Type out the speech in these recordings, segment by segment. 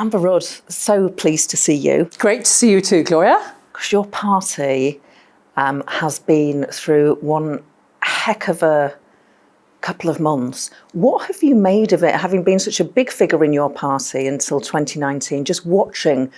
Amber Rudd, so pleased to see you. Great to see you too, Gloria. Because your party has been through one heck of a couple of months. What have you made of it, having been such a big figure in your party until 2019, just watching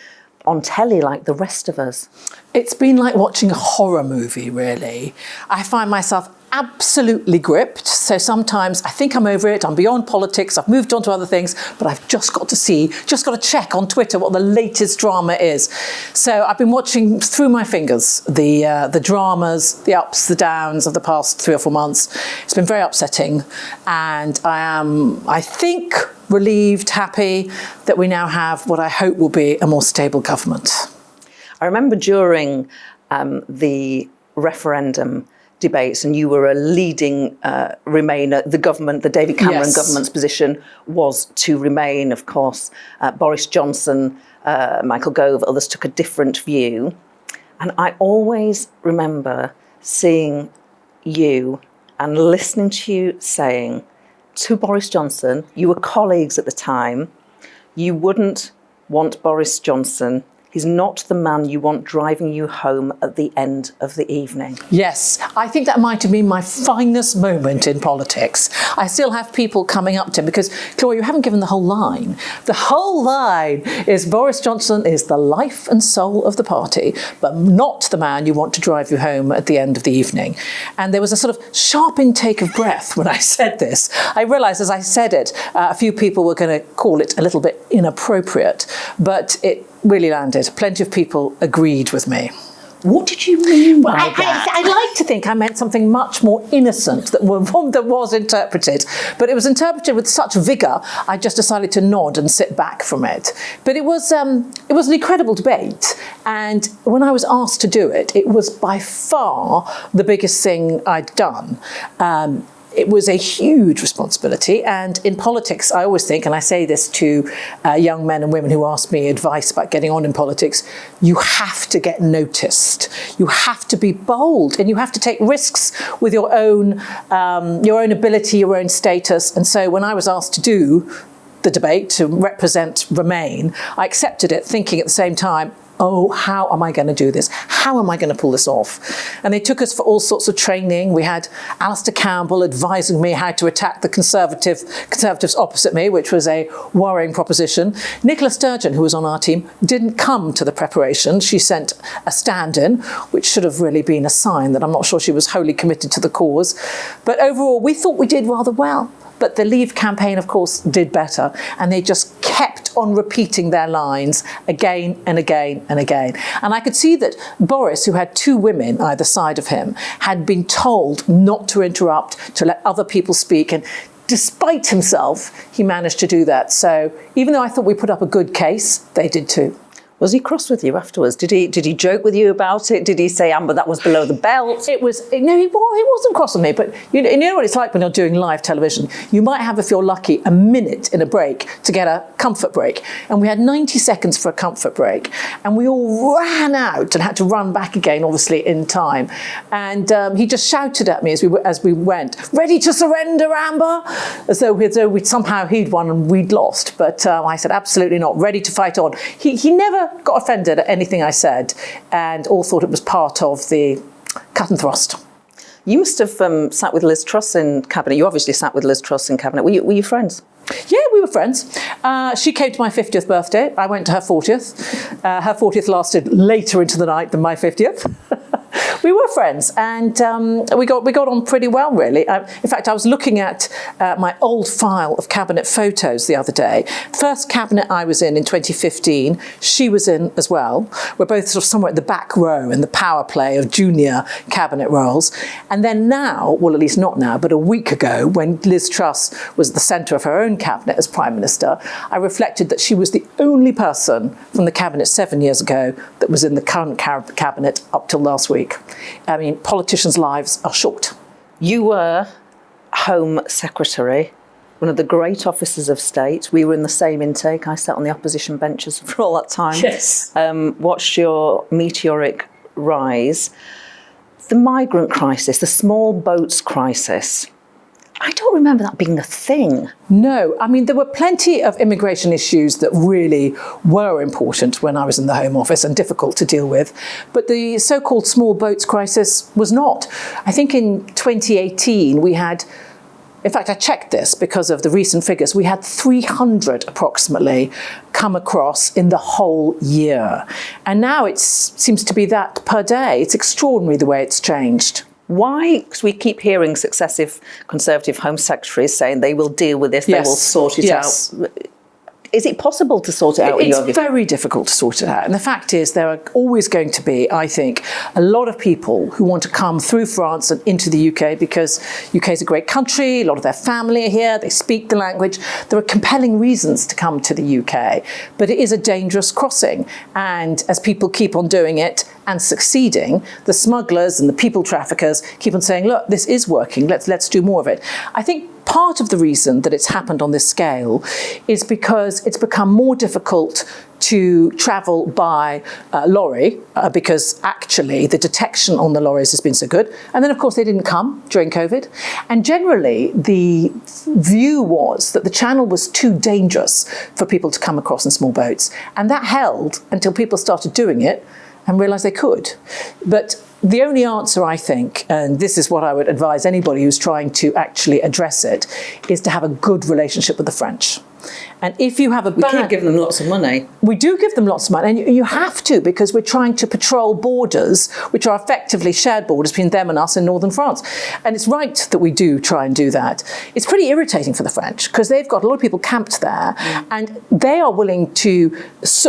on telly like the rest of us? It's been like watching a horror movie, really. I find myself absolutely gripped. So sometimes I think I'm over it, I'm beyond politics, I've moved on to other things, but I've just got to check on Twitter what the latest drama is. So I've been watching through my fingers the dramas, the ups, the downs of the past 3 or 4 months. It's been very upsetting, and I am, I think, relieved, happy that we now have what I hope will be a more stable government. I remember during the referendum debates, and you were a leading Remainer. The government, the David Cameron government's position was to remain, of course. Boris Johnson, Michael Gove, others took a different view. And I always remember seeing you and listening to you saying to Boris Johnson, you were colleagues at the time, you wouldn't want Boris Johnson. He's not the man you want driving you home at the end of the evening. Yes, I think that might have been my finest moment in politics. I still have people coming up to me because, Gloria, you haven't given the whole line. The whole line is Boris Johnson is the life and soul of the party, but not the man you want to drive you home at the end of the evening. And there was a sort of sharp intake of breath when I said this. I realised as I said it, a few people were going to call it a little bit inappropriate, but it really landed. Plenty of people agreed with me. What did you mean by that? I'd like to think I meant something much more innocent that was interpreted, but it was interpreted with such vigour, I just decided to nod and sit back from it. But it was an incredible debate, and when I was asked to do it, it was by far the biggest thing I'd done. It was a huge responsibility, and in politics I always think, and I say this to young men and women who ask me advice about getting on in politics, you have to get noticed, you have to be bold, and you have to take risks with your own ability, your own status. And so when I was asked to do the debate, to represent Remain, I accepted it, thinking at the same time, oh, how am I going to do this? How am I going to pull this off? And they took us for all sorts of training. We had Alistair Campbell advising me how to attack the Conservatives opposite me, which was a worrying proposition. Nicola Sturgeon, who was on our team, didn't come to the preparation. She sent a stand-in, which should have really been a sign that I'm not sure she was wholly committed to the cause. But overall, we thought we did rather well. But the Leave campaign, of course, did better, and they just kept on repeating their lines again and again and again. And I could see that Boris, who had 2 women either side of him, had been told not to interrupt, to let other people speak, and despite himself, he managed to do that. So even though I thought we put up a good case, they did too. Was he cross with you afterwards? Did he joke with you about it? Did he say, Amber, that was below the belt? He wasn't cross with me, but you know what it's like when you're doing live television. You might have, if you're lucky, a minute in a break to get a comfort break. And we had 90 seconds for a comfort break. And we all ran out and had to run back again, obviously, in time. And he just shouted at me as we went, ready to surrender, Amber? As though somehow he'd won and we'd lost. But I said, absolutely not, ready to fight on. He never got offended at anything I said, and all thought it was part of the cut and thrust. You must have sat with Liz Truss in Cabinet. You obviously sat with Liz Truss in Cabinet. Were you friends? Yeah, we were friends. She came to my 50th birthday. I went to her 40th. Her 40th lasted later into the night than my 50th. We were friends, and we got on pretty well, really. In fact, I was looking at my old file of cabinet photos the other day. First cabinet I was in 2015, she was in as well. We're both sort of somewhere at the back row in the power play of junior cabinet roles. And then now, well, at least not now, but a week ago, when Liz Truss was at the centre of her own cabinet as Prime Minister, I reflected that she was the only person from the cabinet 7 years ago that was in the current cabinet up till last week. I mean, politicians' lives are short. You were Home Secretary, one of the great officers of state. We were in the same intake. I sat on the opposition benches for all that time. Yes. Watched your meteoric rise. The migrant crisis, the small boats crisis, I don't remember that being a thing. No, I mean, there were plenty of immigration issues that really were important when I was in the Home Office and difficult to deal with. But the so-called small boats crisis was not. I think in 2018 we had, in fact, I checked this because of the recent figures, we had 300 approximately come across in the whole year. And now it seems to be that per day. It's extraordinary the way it's changed. Why? Because we keep hearing successive Conservative Home Secretaries saying they will deal with this, they will sort it out. Is it possible to sort it out? It's very difficult to sort it out. And the fact is there are always going to be, I think, a lot of people who want to come through France and into the UK because UK is a great country, a lot of their family are here, they speak the language. There are compelling reasons to come to the UK, but it is a dangerous crossing. And as people keep on doing it and succeeding, the smugglers and the people traffickers keep on saying, look, this is working, let's do more of it. I think part of the reason that it's happened on this scale is because it's become more difficult to travel by lorry because actually the detection on the lorries has been so good. And then, of course, they didn't come during COVID. And generally, the view was that the channel was too dangerous for people to come across in small boats. And that held until people started doing it and realised they could. But the only answer, I think, and this is what I would advise anybody who's trying to actually address it, is to have a good relationship with the French. And if you have we keep giving them lots of money. We do give them lots of money, and you have to, because we're trying to patrol borders, which are effectively shared borders between them and us in northern France. And it's right that we do try and do that. It's pretty irritating for the French, because they've got a lot of people camped there, and they are willing to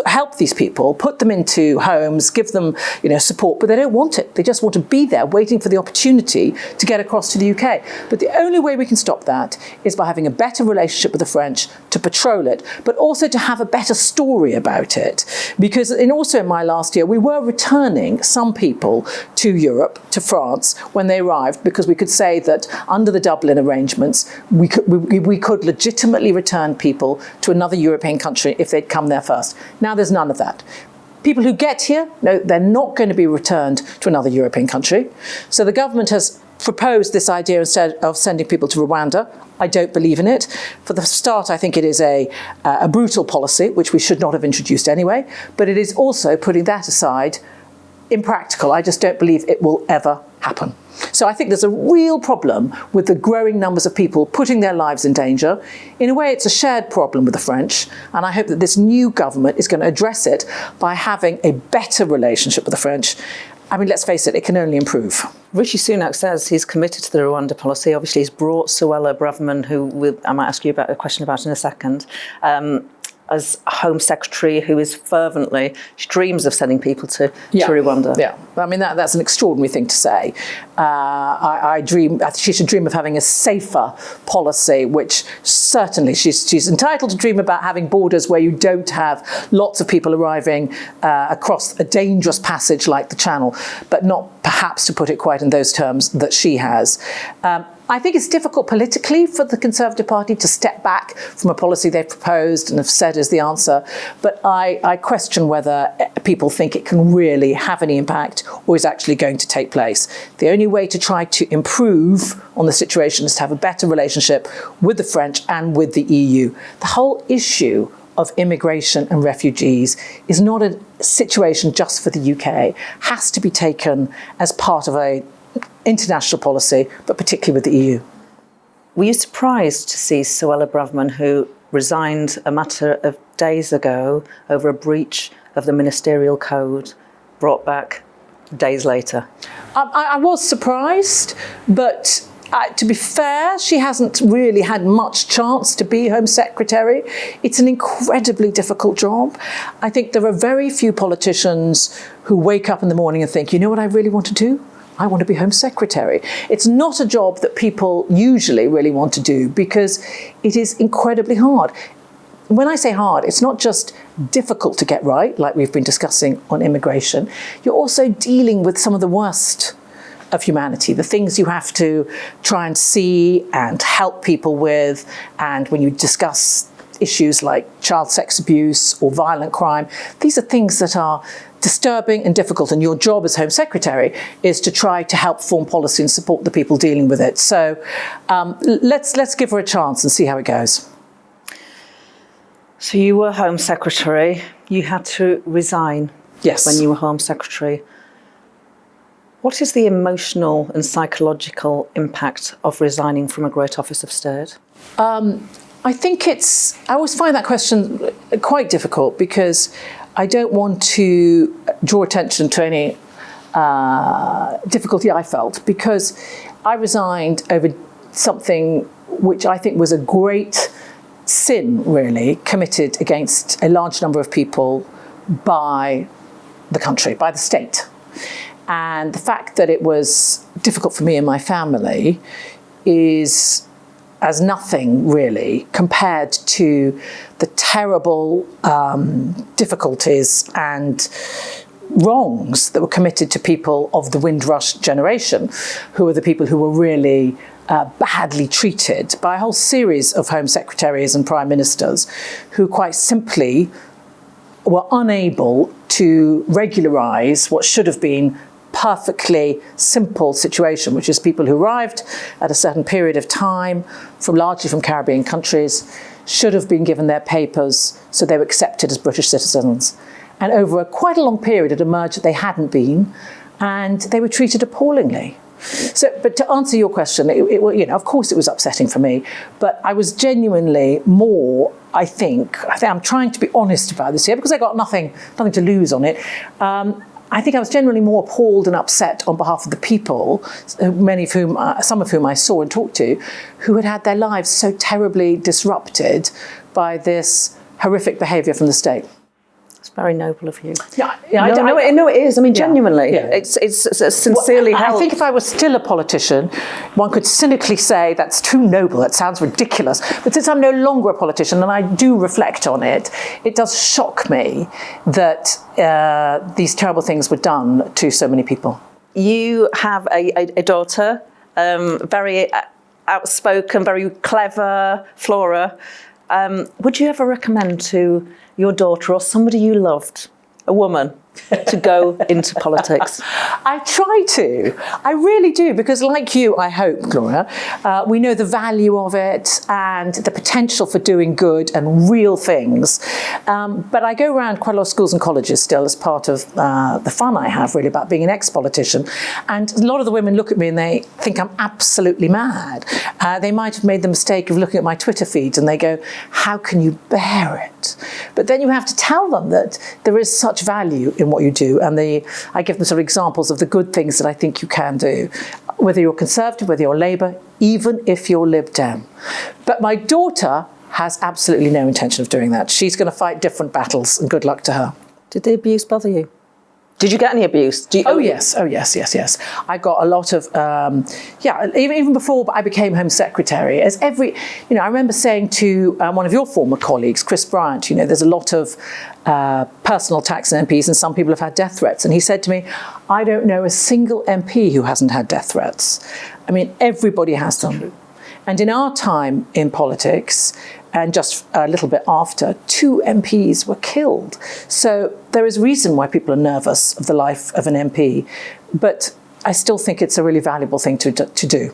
help these people, put them into homes, give them, support, but they don't want it. They just want to be there, waiting for the opportunity to get across to the UK. But the only way we can stop that is by having a better relationship with the French, to patrol it, but also to have a better story about it. Because also in my last year, we were returning some people to Europe, to France, when they arrived, because we could say that under the Dublin arrangements, we could legitimately return people to another European country if they'd come there first. Now there's none of that. People who get here, no, they're not going to be returned to another European country. So the government has proposed this idea instead of sending people to Rwanda. I don't believe in it. For the start, I think it is a brutal policy, which we should not have introduced anyway, but it is also, putting that aside, impractical. I just don't believe it will ever happen. So I think there's a real problem with the growing numbers of people putting their lives in danger. In a way, it's a shared problem with the French, and I hope that this new government is going to address it by having a better relationship with the French. I mean, let's face it, it can only improve. Rishi Sunak says he's committed to the Rwanda policy. Obviously, he's brought Suella Braverman, who I might ask you a question about in a second, as Home Secretary, who is fervently, she dreams of sending people to Rwanda. Yeah, I mean, that's an extraordinary thing to say. She should dream of having a safer policy, which certainly she's entitled to dream about, having borders where you don't have lots of people arriving across a dangerous passage like the Channel, but not perhaps to put it quite in those terms that she has. I think it's difficult politically for the Conservative Party to step back from a policy they've proposed and have said is the answer. But I question whether people think it can really have any impact or is actually going to take place. The only way to try to improve on the situation is to have a better relationship with the French and with the EU. The whole issue of immigration and refugees is not a situation just for the UK. It has to be taken as part of an international policy, but particularly with the EU. Were you surprised to see Suella Braverman, who resigned a matter of days ago over a breach of the ministerial code, brought back days later? I was surprised, but to be fair, she hasn't really had much chance to be Home Secretary. It's an incredibly difficult job. I think there are very few politicians who wake up in the morning and think, you know what I really want to do? I want to be Home Secretary. It's not a job that people usually really want to do because it is incredibly hard. When I say hard, it's not just difficult to get right, like we've been discussing on immigration. You're also dealing with some of the worst of humanity, the things you have to try and see and help people with. And when you discuss issues like child sex abuse or violent crime, these are things that are disturbing and difficult, and your job as Home Secretary is to try to help form policy and support the people dealing with it. So let's give her a chance and see how it goes. So you were Home Secretary. You had to resign. Yes. When you were Home Secretary. What is the emotional and psychological impact of resigning from a great office of state? I think I always find that question quite difficult, because I don't want to draw attention to any difficulty I felt, because I resigned over something which I think was a great sin, really, committed against a large number of people by the country, by the state. And the fact that it was difficult for me and my family is as nothing, really, compared to the terrible difficulties and wrongs that were committed to people of the Windrush generation, who were the people who were really badly treated by a whole series of Home Secretaries and Prime Ministers who quite simply were unable to regularise what should have been perfectly simple situation, which is people who arrived at a certain period of time, largely from Caribbean countries, should have been given their papers so they were accepted as British citizens. And over quite a long period, it emerged that they hadn't been, and they were treated appallingly. So, but to answer your question, of course it was upsetting for me, but I was genuinely more, I think I'm trying to be honest about this here, because I got nothing to lose on it. I think I was generally more appalled and upset on behalf of the people, some of whom I saw and talked to, who had their lives so terribly disrupted by this horrific behaviour from the state. It's very noble of you. Yeah, no, it is. I mean, genuinely, yeah. It's sincerely held. I think if I was still a politician, one could cynically say that's too noble. That sounds ridiculous. But since I'm no longer a politician and I do reflect on it, it does shock me that these terrible things were done to so many people. You have a daughter, very outspoken, very clever, Flora. Would you ever recommend to your daughter or somebody you loved, a woman, to go into politics? I try to. I really do, because like you, I hope, Gloria, we know the value of it and the potential for doing good and real things. But I go around quite a lot of schools and colleges still as part of the fun I have, really, about being an ex-politician. And a lot of the women look at me and they think I'm absolutely mad. They might have made the mistake of looking at my Twitter feeds and they go, how can you bear it? But then you have to tell them that there is such value in what you do, and I give them sort of examples of the good things that I think you can do, whether you're Conservative, whether you're Labour, even if you're Lib Dem. But my daughter has absolutely no intention of doing that. She's going to fight different battles, and good luck to her. Did the abuse bother you? Did you get any abuse? Yes. I got a lot of, even before I became Home Secretary, I remember saying to one of your former colleagues, Chris Bryant, there's a lot of personal attacks on MPs and some people have had death threats. And he said to me, I don't know a single MP who hasn't had death threats. I mean, everybody has them. And in our time in politics, and just a little bit after, 2 MPs were killed. So there is reason why people are nervous of the life of an MP, but I still think it's a really valuable thing to do.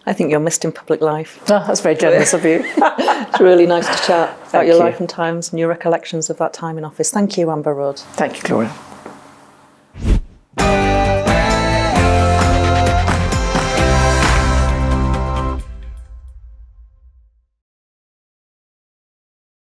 I think you're missed in public life. Oh, that's very generous of you. It's really nice to chat about your you. life and times and your recollections of that time in office. Thank you, Amber Rudd. Thank you, Gloria.